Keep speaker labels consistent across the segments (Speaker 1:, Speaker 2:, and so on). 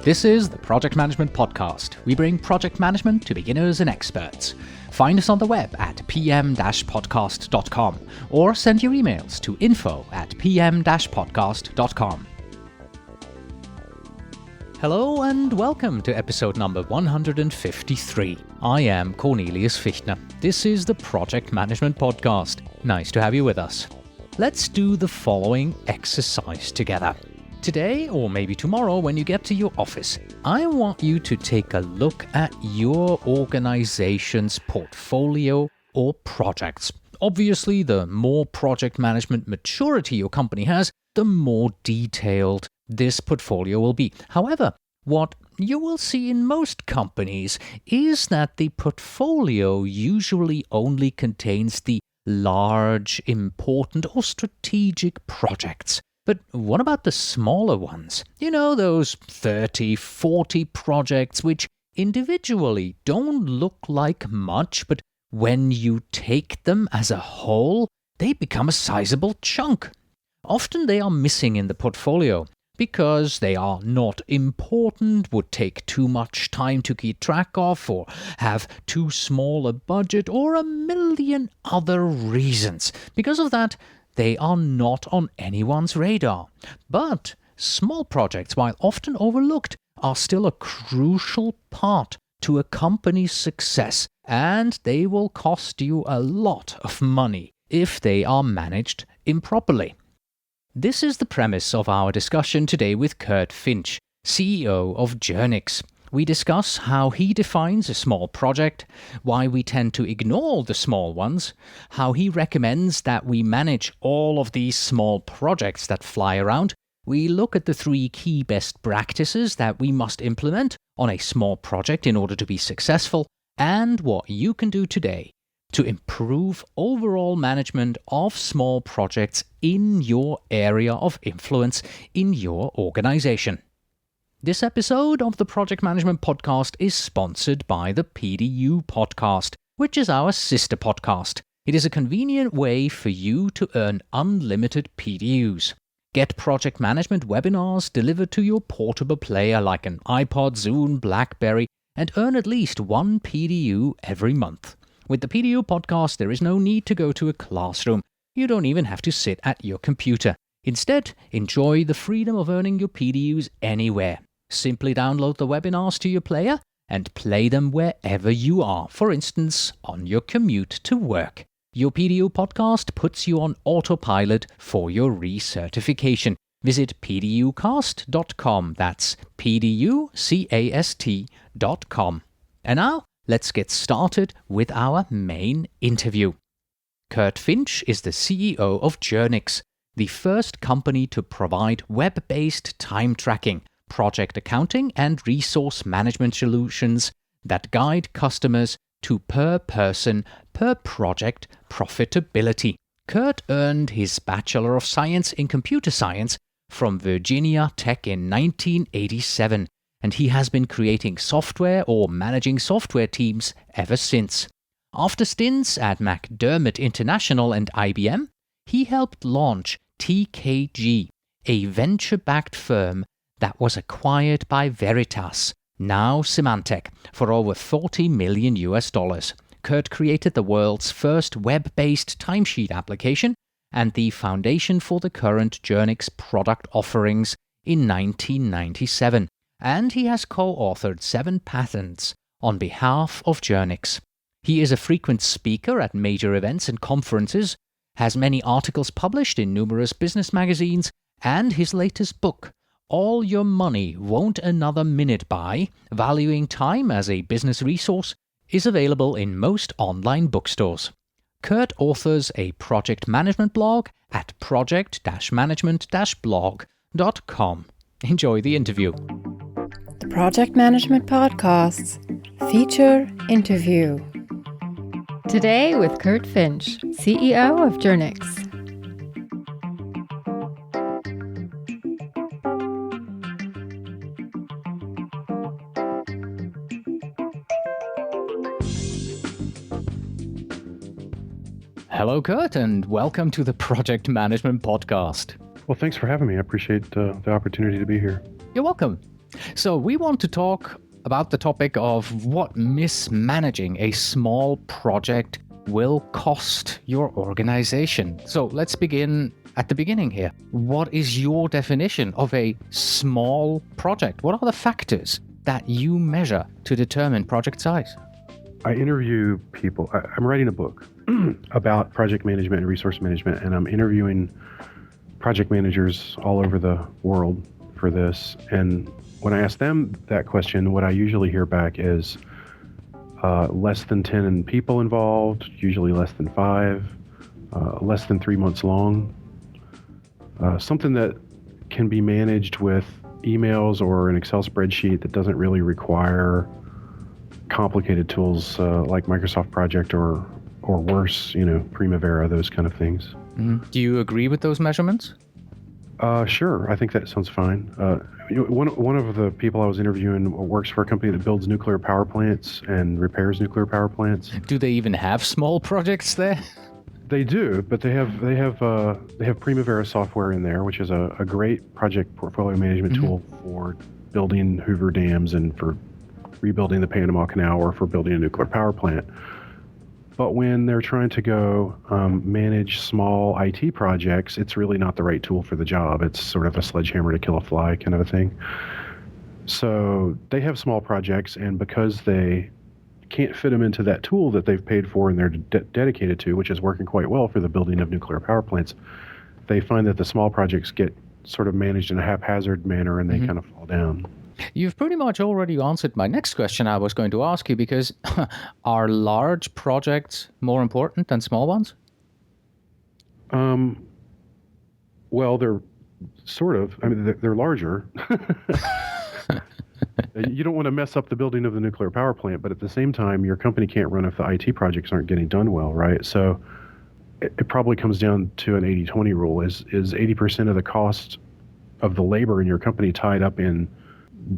Speaker 1: This is the Project Management Podcast. We bring project management to beginners and experts. Find us on the web at pm-podcast.com or send your emails to info@pm-podcast.com. Hello and welcome to episode number 153. I am Cornelius Fichtner. This is the Project Management Podcast. Nice to have you with us. Let's do the following exercise together. Today, or maybe tomorrow when you get to your office, I want you to take a look at your organization's portfolio or projects. Obviously, the more project management maturity your company has, the more detailed this portfolio will be. However, what you will see in most companies is that the portfolio usually only contains the large, important, or strategic projects. But what about the smaller ones? You know, those 30, 40 projects which individually don't look like much, but when you take them as a whole, they become a sizable chunk. Often they are missing in the portfolio because they are not important, would take too much time to keep track of, or have too small a budget, or a million other reasons. Because of that, they are not on anyone's radar. But small projects, while often overlooked, are still a crucial part to a company's success, and they will cost you a lot of money if they are managed improperly. This is the premise of our discussion today with Kurt Finch, CEO of Journix. We discuss how he defines a small project, why we tend to ignore the small ones, how he recommends that we manage all of these small projects that fly around. We look at the 3 key best practices that we must implement on a small project in order to be successful, and what you can do today to improve overall management of small projects in your area of influence in your organization. This episode of the Project Management Podcast is sponsored by the PDU Podcast, which is our sister podcast. It is a convenient way for you to earn unlimited PDUs. Get project management webinars delivered to your portable player like an iPod, Zune, BlackBerry, and earn at least 1 PDU every month. With the PDU Podcast, there is no need to go to a classroom. You don't even have to sit at your computer. Instead, enjoy the freedom of earning your PDUs anywhere. Simply download the webinars to your player and play them wherever you are, for instance, on your commute to work. Your PDU podcast puts you on autopilot for your recertification. Visit pducast.com. That's pducast.com. And now, let's get started with our main interview. Kurt Finch is the CEO of Journix, the first company to provide web-based time tracking, project accounting, and resource management solutions that guide customers to per-person, per-project profitability. Kurt earned his Bachelor of Science in Computer Science from Virginia Tech in 1987, and he has been creating software or managing software teams ever since. After stints at McDermott International and IBM, he helped launch TKG, a venture-backed firm that was acquired by Veritas, now Symantec, for over $40 million. Kurt created the world's first web-based timesheet application and the foundation for the current Journix product offerings in 1997, and he has co-authored 7 patents on behalf of Journix. He is a frequent speaker at major events and conferences, has many articles published in numerous business magazines, and his latest book, All Your Money Won't Another Minute Buy, Valuing Time as a Business Resource, is available in most online bookstores. Kurt authors a project management blog at project-management-blog.com. Enjoy the interview.
Speaker 2: The Project Management Podcast's feature interview. Today with Kurt Finch, CEO of Journix.
Speaker 1: Hello, Kurt, and welcome to the Project Management Podcast.
Speaker 3: Well, thanks for having me. I appreciate the opportunity to be here.
Speaker 1: You're welcome. So we want to talk about the topic of what mismanaging a small project will cost your organization. So let's begin at the beginning here. What is your definition of a small project? What are the factors that you measure to determine project size?
Speaker 3: I interview people. I'm writing a book about project management and resource management, and I'm interviewing project managers all over the world for this. And when I ask them that question, what I usually hear back is less than 10 people involved, usually less than 5, less than 3 months long. Something that can be managed with emails or an Excel spreadsheet that doesn't really require complicated tools like Microsoft Project or worse, Primavera, those kind of things.
Speaker 1: Mm-hmm. Do you agree with those measurements?
Speaker 3: Sure. I think that sounds fine. One of the people I was interviewing works for a company that builds nuclear power plants and repairs nuclear power plants.
Speaker 1: Do they even have small projects there?
Speaker 3: They do, but they have Primavera software in there, which is a great project portfolio management tool for building Hoover dams and for rebuilding the Panama Canal or for building a nuclear power plant. But when they're trying to go manage small IT projects, it's really not the right tool for the job. It's sort of a sledgehammer to kill a fly kind of a thing. So they have small projects, and because they can't fit them into that tool that they've paid for and they're dedicated to, which is working quite well for the building of nuclear power plants, they find that the small projects get sort of managed in a haphazard manner and they kind of fall down.
Speaker 1: You've pretty much already answered my next question I was going to ask you, because are large projects more important than small ones?
Speaker 3: Well, they're sort of. I mean, they're larger. You don't want to mess up the building of the nuclear power plant, but at the same time, your company can't run if the IT projects aren't getting done well, right? So it probably comes down to an 80-20 rule. Is 80% of the cost of the labor in your company tied up in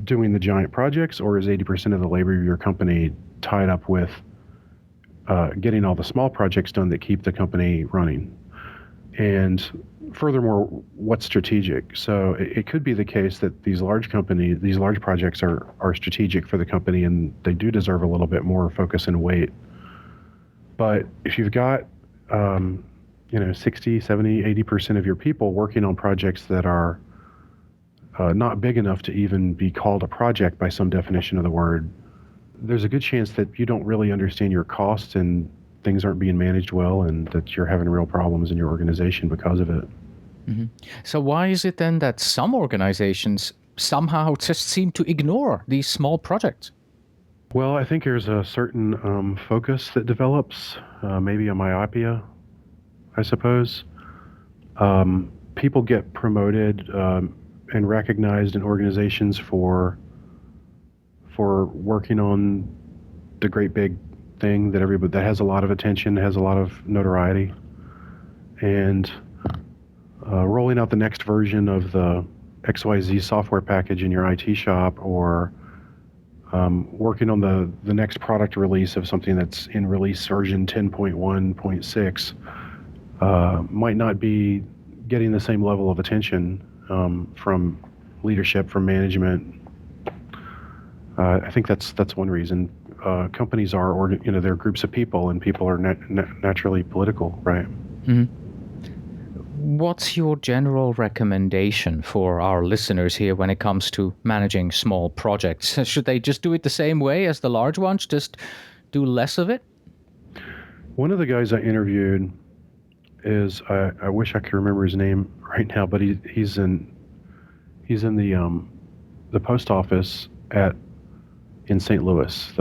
Speaker 3: doing the giant projects, or is 80% of the labor of your company tied up with getting all the small projects done that keep the company running? And furthermore, what's strategic? So it could be the case that these large projects are strategic for the company, and they do deserve a little bit more focus and weight. But if you've got 60, 70, 80% of your people working on projects that are not big enough to even be called a project by some definition of the word, there's a good chance that you don't really understand your costs and things aren't being managed well, and that you're having real problems in your organization because of it.
Speaker 1: Mm-hmm. So why is it then that some organizations somehow just seem to ignore these small projects?
Speaker 3: Well, I think there's a certain focus that develops, maybe a myopia, I suppose. People get promoted and recognized in organizations for working on the great big thing that has a lot of attention, has a lot of notoriety, and rolling out the next version of the XYZ software package in your IT shop, or working on the next product release of something that's in release version 10.1.6 might not be getting the same level of attention from leadership, from management. I think that's one reason. Companies are, they're groups of people, and people are naturally political, right?
Speaker 1: Mm-hmm. What's your general recommendation for our listeners here when it comes to managing small projects? Should they just do it the same way as the large ones, just do less of it?
Speaker 3: One of the guys I interviewed is, I wish I could remember his name right now, but he's in the post office in St. Louis,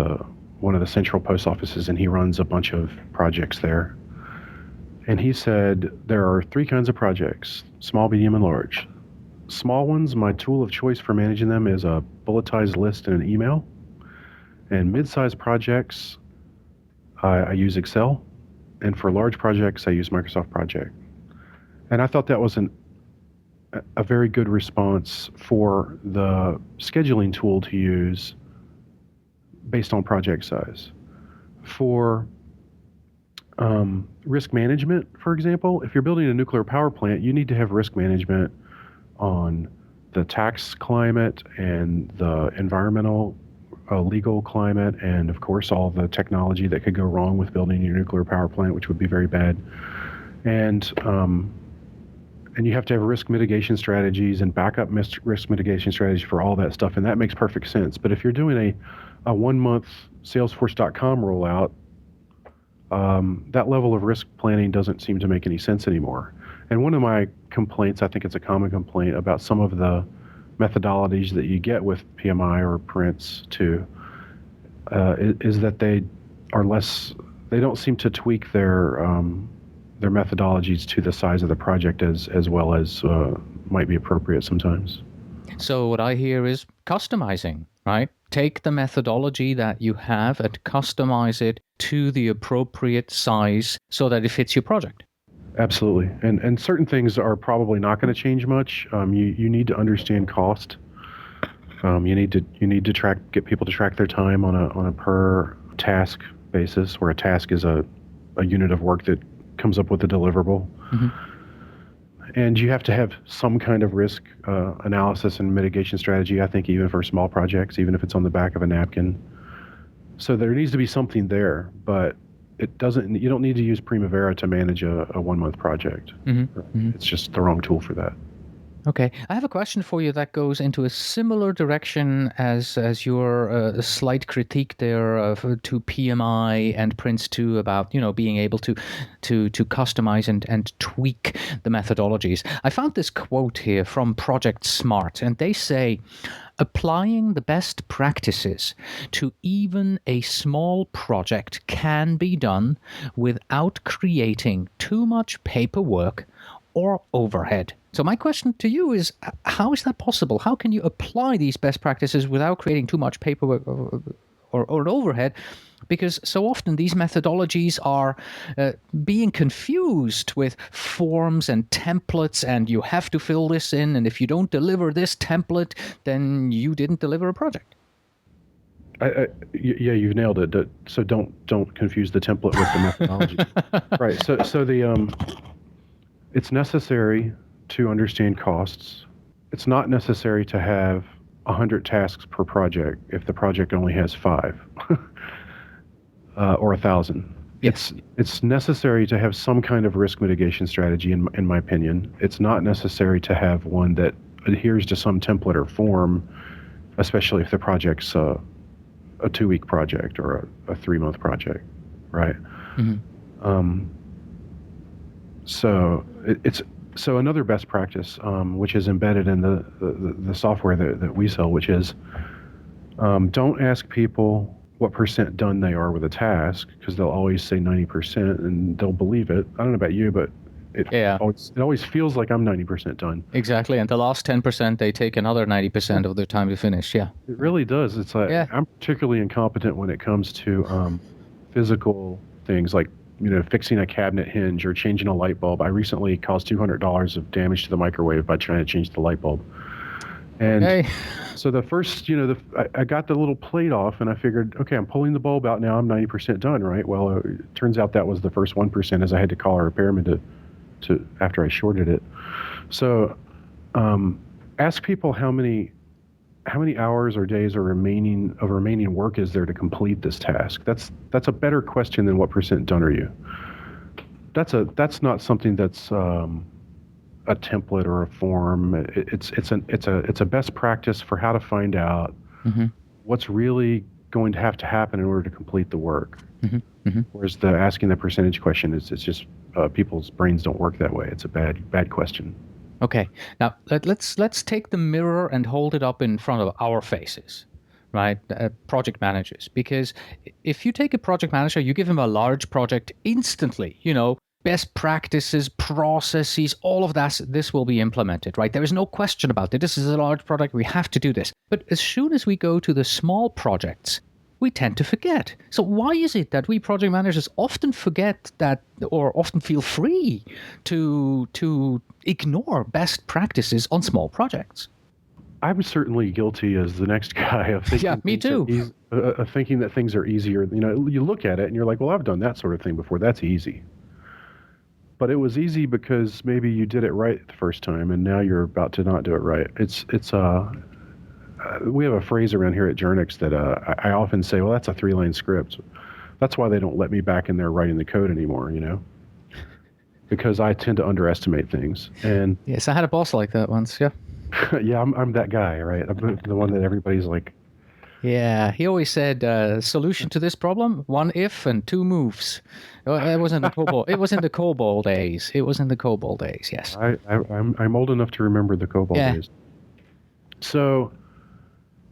Speaker 3: one of the central post offices, and he runs a bunch of projects there. And he said there are 3 kinds of projects: small, medium, and large. Small ones, my tool of choice for managing them is a bulletized list and an email. And mid-sized projects, I use Excel. And for large projects, I use Microsoft Project. And I thought that was a very good response for the scheduling tool to use based on project size. For risk management, for example, if you're building a nuclear power plant, you need to have risk management on the tax climate and the environmental legal climate, and of course all the technology that could go wrong with building your nuclear power plant, which would be very bad. And you have to have risk mitigation strategies and backup risk mitigation strategies for all that stuff, and that makes perfect sense. But if you're doing a 1 month Salesforce.com rollout, that level of risk planning doesn't seem to make any sense anymore. And one of my complaints, I think it's a common complaint about some of the methodologies that you get with PMI or Prince too, is that they don't seem to tweak their methodologies to the size of the project as well as might be appropriate sometimes.
Speaker 1: So what I hear is customizing, right? Take the methodology that you have and customize it to the appropriate size so that it fits your project.
Speaker 3: Absolutely. And certain things are probably not going to change much. You need to understand cost. You need to get people to track their time on a per task basis, where a task is a unit of work that comes up with a deliverable. Mm-hmm. And you have to have some kind of risk analysis and mitigation strategy, I think, even for small projects, even if it's on the back of a napkin. So there needs to be something there, but you don't need to use Primavera to manage a 1 month project. Mm-hmm. Mm-hmm. It's just the wrong tool for that.
Speaker 1: Okay. I have a question for you that goes into a similar direction as your slight critique there to PMI and Prince 2 about, being able to customize and tweak the methodologies. I found this quote here from Project Smart, and they say, applying the best practices to even a small project can be done without creating too much paperwork or overhead. So my question to you is, how is that possible? How can you apply these best practices without creating too much paperwork or overhead? Because so often these methodologies are being confused with forms and templates, and you have to fill this in, and if you don't deliver this template, then you didn't deliver a project.
Speaker 3: Yeah, you've nailed it. So don't confuse the template with the methodology. Right. So it's necessary to understand costs. It's not necessary to have 100 tasks per project if the project only has 5 or 1,000.
Speaker 1: Yes.
Speaker 3: It's necessary to have some kind of risk mitigation strategy, in my opinion. It's not necessary to have one that adheres to some template or form, especially if the project's a 2-week project or a 3-month project, right? Mm-hmm. So another best practice, which is embedded in the software that we sell, which is don't ask people what % done they are with a task, because they'll always say 90% and they'll believe it. I don't know about you, but it always feels like I'm 90% done.
Speaker 1: Exactly, and the last 10%, they take another 90% of their time to finish. Yeah,
Speaker 3: it really does. It's like I'm particularly incompetent when it comes to physical things like fixing a cabinet hinge or changing a light bulb. I recently caused $200 of damage to the microwave by trying to change the light bulb. And so the first, I got the little plate off and I figured, okay, I'm pulling the bulb out now. I'm 90% done, right? Well, it turns out that was the first 1%, as I had to call a repairman to after I shorted it. So ask people how many hours or days of remaining work is there to complete this task. That's a better question than what % done are you. That's not something that's a template or a form. It's a best practice for how to find out what's really going to have to happen in order to complete the work. Mm-hmm. Mm-hmm. Whereas the asking the percentage question it's just people's brains don't work that way. It's a bad question.
Speaker 1: Okay, now let's take the mirror and hold it up in front of our faces, right? Project managers, because if you take a project manager, you give him a large project instantly, best practices, processes, all of this will be implemented, right? There is no question about it. This is a large project. We have to do this. But as soon as we go to the small projects, we tend to forget. So why is it that we project managers often forget that, or often feel free to ignore best practices on small projects?
Speaker 3: I'm certainly guilty as the next guy of thinking,
Speaker 1: me too.
Speaker 3: Thinking that things are easier. You look at it and you're like, well, I've done that sort of thing before. That's easy. But it was easy because maybe you did it right the first time, and now you're about to not do it right. We have a phrase around here at Jernix that I often say, well, that's a 3-line script. That's why they don't let me back in there writing the code anymore, because I tend to underestimate things. And
Speaker 1: Yes, I had a boss like that once, yeah.
Speaker 3: yeah, I'm that guy, right? I'm the one that everybody's like,
Speaker 1: Yeah, he always said, solution to this problem, 1 if and 2 moves. It was in the COBOL. It was in the COBOL days. It was in the COBOL days, yes.
Speaker 3: I'm old enough to remember the COBOL days. So,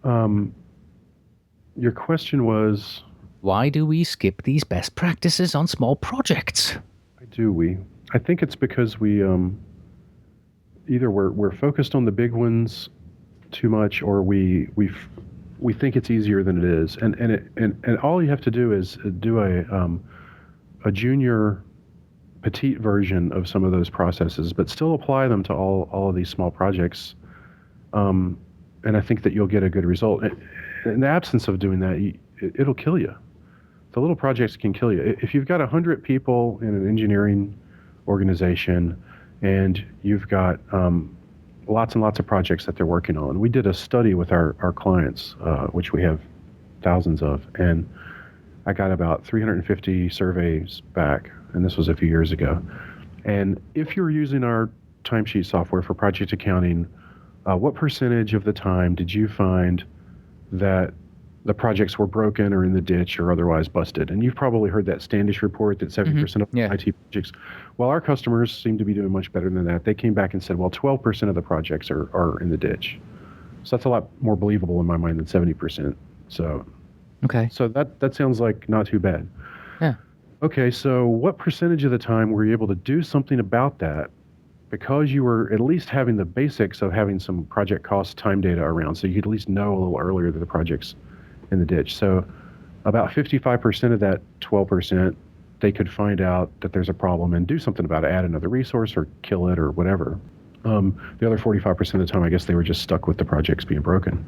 Speaker 3: your question was,
Speaker 1: why do we skip these best practices on small projects?
Speaker 3: I think it's because we either we're focused on the big ones too much, or we think it's easier than it is, and all you have to do is do a junior petite version of some of those processes, but still apply them to all of these small projects, and I think that you'll get a good result. In the absence of doing that, it'll kill you. The little projects can kill you. If you've got 100 people in an engineering organization and you've got lots and lots of projects that they're working on. We did a study with our clients, which we have thousands of, and I got about 350 surveys back, and this was a few years ago. And if you're using our timesheet software for project accounting, what percentage of the time did you find that the projects were broken or in the ditch or otherwise busted? And you've probably heard that Standish report that 70% of IT projects. Well, our customers seem to be doing much better than that. They came back and said, well, 12% of the projects are in the ditch. So that's a lot more believable in my mind than 70%. So that sounds like not too bad.
Speaker 1: Yeah.
Speaker 3: Okay, so what percentage of the time were you able to do something about that because you were at least having the basics of having some project cost time data around, so you could at least know a little earlier that the project's in the ditch? So about 55% of that 12%, they could find out that there's a problem and do something about it, add another resource or kill it or whatever. The other 45% of the time, I guess they were just stuck with the projects being broken.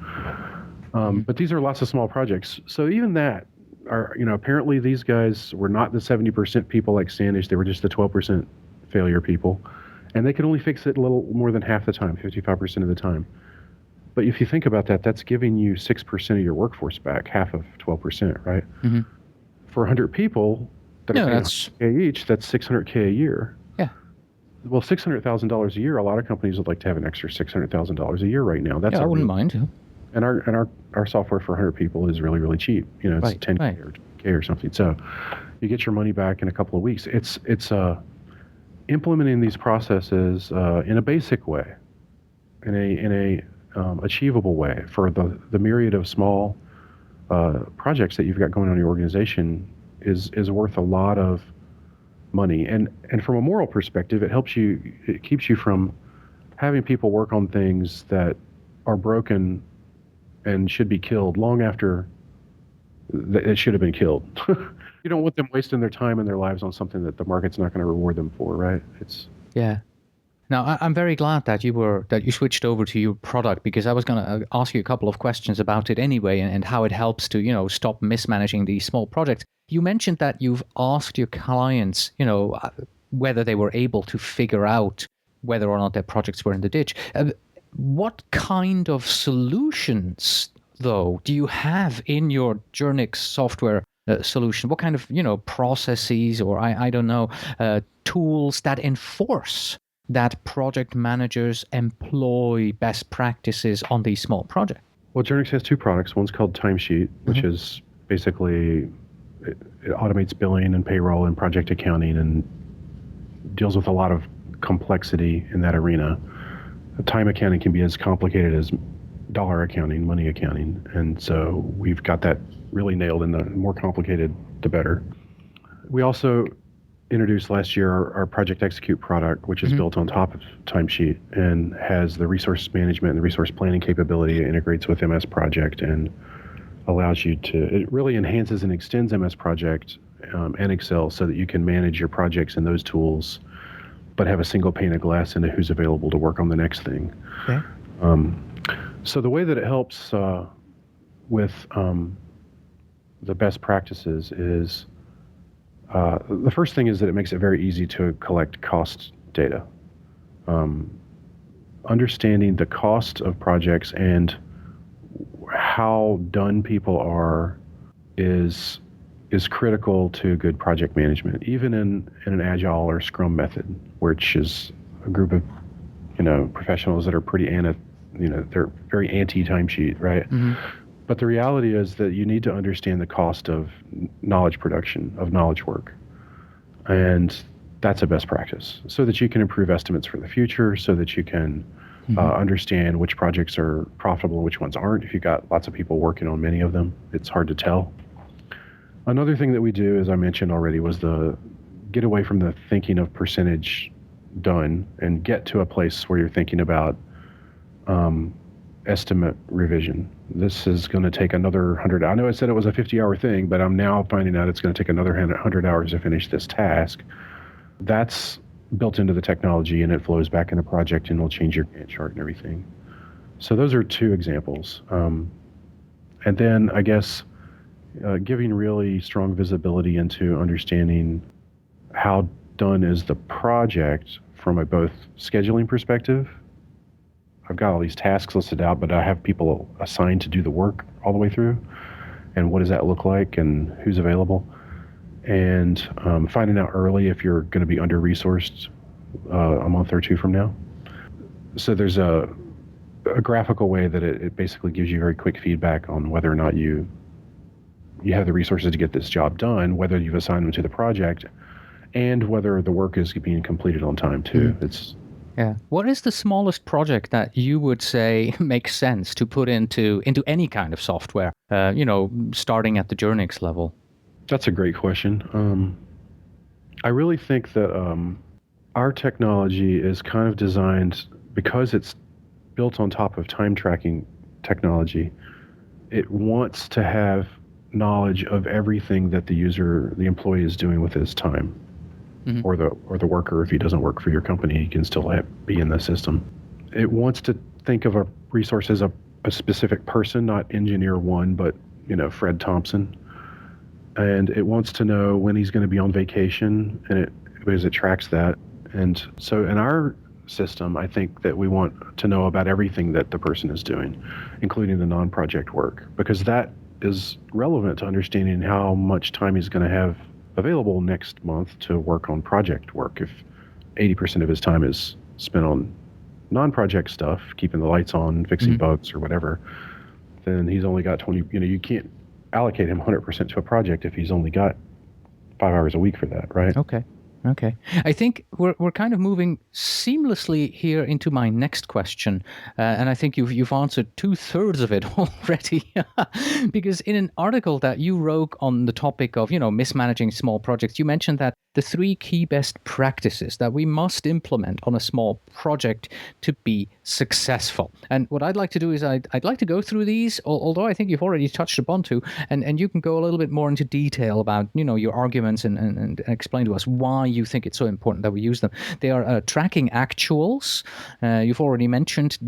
Speaker 3: But these are lots of small projects. So even that are, apparently these guys were not the 70% people like Standish. They were just the 12% failure people. And they could only fix it a little more than half the time, 55% of the time. But if you think about that, that's giving you 6% of your workforce back, half of 12%, right? Mm-hmm. For 100 people that are paying $100K each, that's $600K a year.
Speaker 1: Yeah.
Speaker 3: Well, $600,000 a year, a lot of companies would like to have an extra $600,000 a year right now. That's
Speaker 1: I wouldn't mind.
Speaker 3: And our software for 100 people is really, really cheap. It's $10K or $10K or something. So you get your money back in a couple of weeks. It's implementing these processes in a basic way, in a achievable way for the myriad of small projects that you've got going on in your organization is worth a lot of money. And from a moral perspective, it keeps you from having people work on things that are broken and should be killed long after it should have been killed. You don't want them wasting their time and their lives on something that the market's not going to reward them for, right?
Speaker 1: Yeah. Now, I'm very glad that you switched over to your product, because I was going to ask you a couple of questions about it anyway, and how it helps to, stop mismanaging these small projects. You mentioned that you've asked your clients, whether they were able to figure out whether or not their projects were in the ditch. What kind of solutions, though, do you have in your Jernix software solution? What kind of, processes or I don't know, tools that enforce that project managers employ best practices on these small projects?
Speaker 3: Well, Jernix has 2 products. One's called Timesheet, which is basically, it automates billing and payroll and project accounting and deals with a lot of complexity in that arena. Time accounting can be as complicated as dollar accounting, money accounting. And so we've got that really nailed, and the more complicated, the better. We also introduced last year our Project Execute product, which is built on top of Timesheet and has the resource management and the resource planning capability. It integrates with MS Project and allows you it really enhances and extends MS Project and Excel so that you can manage your projects in those tools, but have a single pane of glass into who's available to work on the next thing. Okay. So the way that it helps with the best practices is The first thing is that it makes it very easy to collect cost data. Understanding the cost of projects and how done people are is critical to good project management, even in an agile or scrum method, which is a group of professionals that are they're very anti-timesheet, right?
Speaker 1: Mm-hmm.
Speaker 3: But the reality is that you need to understand the cost of knowledge production, of knowledge work. And that's a best practice so that you can improve estimates for the future, so that you can understand which projects are profitable and which ones aren't. If you've got lots of people working on many of them, it's hard to tell. Another thing that we do, as I mentioned already, was get away from the thinking of percentage done and get to a place where you're thinking about estimate revision. This is going to take another 100. I know I said it was a 50-hour thing, but I'm now finding out it's going to take another 100 hours to finish this task. That's built into the technology, and it flows back in the project, and it'll change your Gantt chart and everything. So those are two examples. And then I guess giving really strong visibility into understanding how done is the project from a both scheduling perspective. I've got all these tasks listed out, but I have people assigned to do the work all the way through. And what does that look like, and who's available? And finding out early if you're going to be under-resourced a month or two from now. So there's a graphical way that it basically gives you very quick feedback on whether or not you have the resources to get this job done, whether you've assigned them to the project, and whether the work is being completed on time too.
Speaker 1: Yeah. What is the smallest project that you would say makes sense to put into any kind of software, starting at the Journix level?
Speaker 3: That's a great question. I really think that our technology is kind of designed, because it's built on top of time tracking technology, it wants to have knowledge of everything that the employee is doing with his time. Mm-hmm. or the worker. If he doesn't work for your company, he can still be in the system. It wants to think of a resource as a specific person, not engineer one, but Fred Thompson. And it wants to know when he's going to be on vacation, because it tracks that. And so in our system, I think that we want to know about everything that the person is doing, including the non-project work, because that is relevant to understanding how much time he's going to have available next month to work on project work. If 80% of his time is spent on non-project stuff, keeping the lights on, fixing bugs or whatever, then he's only got 20, you can't allocate him 100% to a project if he's only got 5 hours a week for that, right?
Speaker 1: Okay. I think we're kind of moving seamlessly here into my next question, and I think you've answered 2/3 of it already. Because in an article that you wrote on the topic of mismanaging small projects, you mentioned that the 3 key best practices that we must implement on a small project to be successful. And what I'd like to do is I'd like to go through these, although I think you've already touched upon 2, and you can go a little bit more into detail about your arguments and explain to us why you think it's so important that we use them. They are tracking actuals. You've already mentioned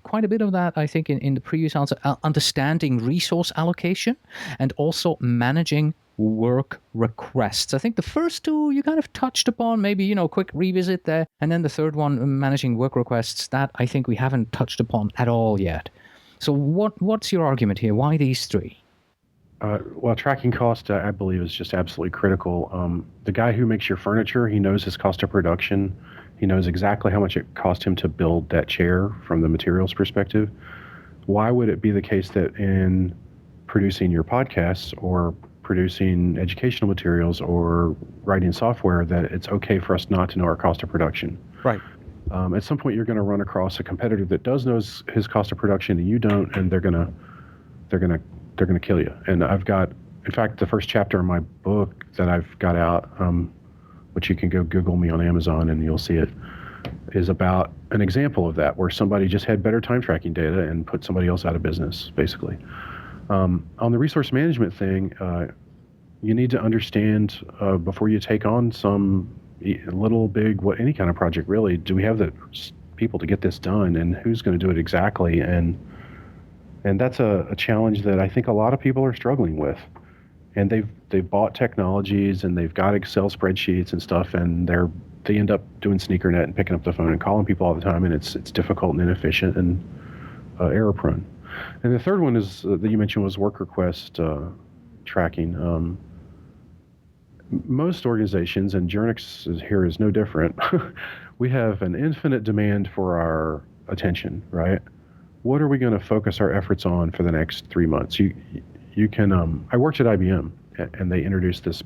Speaker 1: quite a bit of that, I think, in the previous answer. Understanding resource allocation, and also managing work requests. I think the first 2 you kind of touched upon, maybe, quick revisit there. And then the third one, managing work requests, that I think we haven't touched upon at all yet. So what's your argument here? Why these 3?
Speaker 3: Well, tracking cost, I believe, is just absolutely critical. The guy who makes your furniture, he knows his cost of production. He knows exactly how much it cost him to build that chair from the materials perspective. Why would it be the case that in producing your podcasts or producing educational materials or writing software that it's okay for us not to know our cost of production?
Speaker 1: Right.
Speaker 3: At some point, you're going to run across a competitor that does know his cost of production and you don't, and they're going to kill you. And I've got, in fact, the first chapter of my book that I've got out, which you can go Google me on Amazon and you'll see it, is about an example of that, where somebody just had better time tracking data and put somebody else out of business, basically. On the resource management thing, you need to understand before you take on some little, big, any kind of project, really, do we have the people to get this done, and who's going to do it exactly? And that's a challenge that I think a lot of people are struggling with. and they've bought technologies and they've got Excel spreadsheets and stuff, and they end up doing sneakernet and picking up the phone and calling people all the time, and it's difficult and inefficient and error prone. And the third one is that you mentioned was work request tracking. Most organizations, and Jernix here is no different, we have an infinite demand for our attention, right? What are we going to focus our efforts on for the next 3 months? You can. I worked at IBM, and they introduced this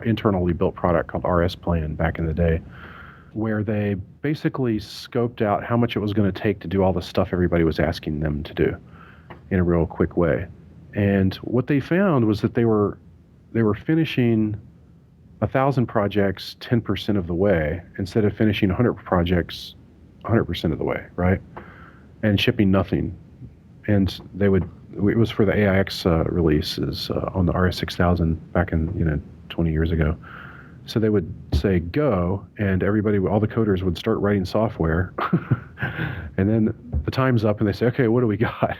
Speaker 3: internally built product called RS Plan back in the day, where they basically scoped out how much it was going to take to do all the stuff everybody was asking them to do in a real quick way. And what they found was that they were finishing 1,000 projects 10% of the way instead of finishing 100 projects 100% of the way, right? And shipping nothing. And it was for the AIX releases on the RS6000 back in 20 years ago. So they would say go, and all the coders would start writing software, and then the time's up, and they say, okay, what do we got?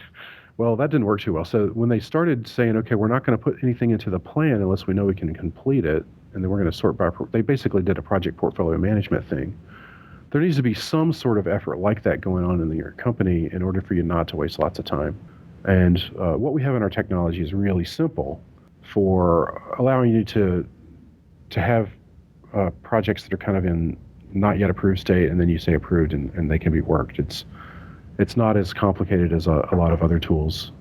Speaker 3: Well, that didn't work too well. So when they started saying, okay, we're not going to put anything into the plan unless we know we can complete it, and then we're going to sort by, they basically did a project portfolio management thing. There needs to be some sort of effort like that going on in your company in order for you not to waste lots of time. And what we have in our technology is really simple for allowing you to have projects that are kind of in not yet approved state, and then you say approved, and they can be worked. It's not as complicated as a lot of other tools.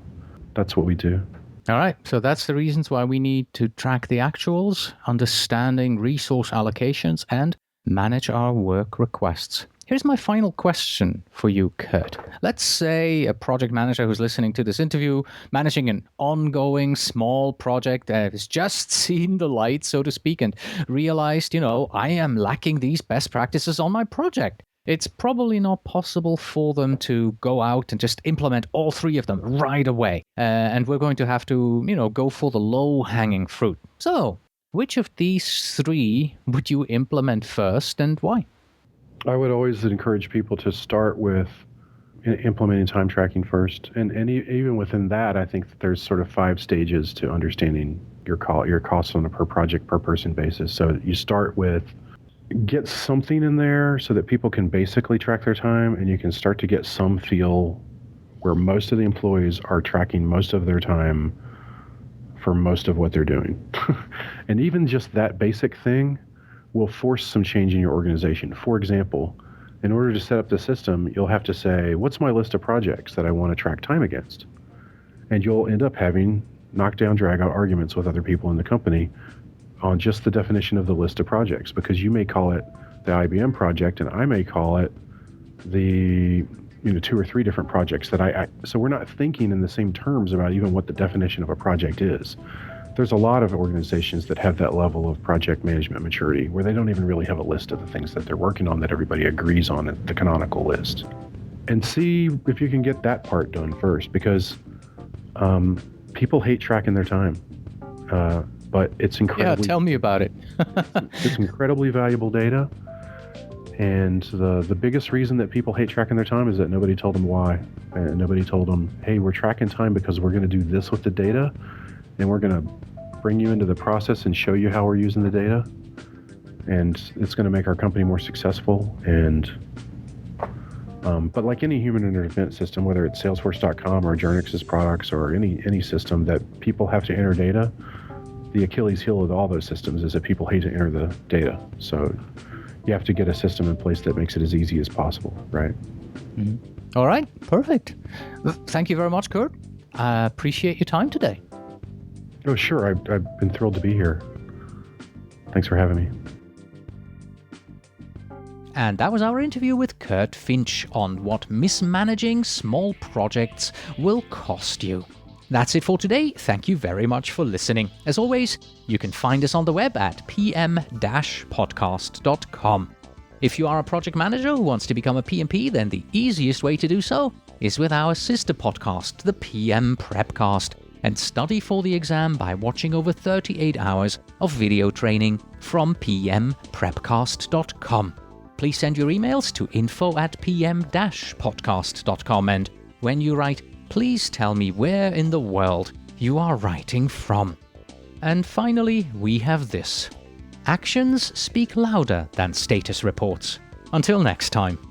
Speaker 3: That's what we do.
Speaker 1: All right. So that's the reasons why we need to track the actuals, understanding resource allocations, and manage our work requests. Here's my final question for you, Kurt. Let's say a project manager who's listening to this interview, managing an ongoing small project that has just seen the light, so to speak, and realized, I am lacking these best practices on my project. It's probably not possible for them to go out and just implement all three of them right away. And we're going to have to, go for the low-hanging fruit. So, which of these three would you implement first, and why?
Speaker 3: I would always encourage people to start with implementing time tracking first. And even within that, I think that there's sort of 5 stages to understanding your costs on a per project, per person basis. So you start with get something in there so that people can basically track their time, and you can start to get some feel where most of the employees are tracking most of their time for most of what they're doing. And even just that basic thing will force some change in your organization. For example, in order to set up the system, you'll have to say, what's my list of projects that I want to track time against? And you'll end up having knockdown, drag-out arguments with other people in the company on just the definition of the list of projects, because you may call it the IBM project, and I may call it the 2 or 3 different projects that so we're not thinking in the same terms about even what the definition of a project is. There's a lot of organizations that have that level of project management maturity where they don't even really have a list of the things that they're working on that everybody agrees on at the canonical list. And see if you can get that part done first, because people hate tracking their time. But it's incredibly...
Speaker 1: Yeah, tell me about it.
Speaker 3: It's incredibly valuable data. And the biggest reason that people hate tracking their time is that nobody told them why. And nobody told them, hey, we're tracking time because we're going to do this with the data, and we're going to bring you into the process and show you how we're using the data. And it's going to make our company more successful. And but like any human event system, whether it's Salesforce.com or Jernix's products or any system that people have to enter data, the Achilles heel of all those systems is that people hate to enter the data. So you have to get a system in place that makes it as easy as possible, right?
Speaker 1: Mm-hmm. All right, perfect. Thank you very much, Kurt. I appreciate your time today.
Speaker 3: Oh, sure. I've been thrilled to be here. Thanks for having me.
Speaker 1: And that was our interview with Kurt Finch on what mismanaging small projects will cost you. That's it for today. Thank you very much for listening. As always, you can find us on the web at pm-podcast.com. If you are a project manager who wants to become a PMP, then the easiest way to do so is with our sister podcast, the PM Prepcast, and study for the exam by watching over 38 hours of video training from pmprepcast.com. Please send your emails to info@pm-podcast.com, and when you write, please tell me where in the world you are writing from. And finally, we have this. Actions speak louder than status reports. Until next time.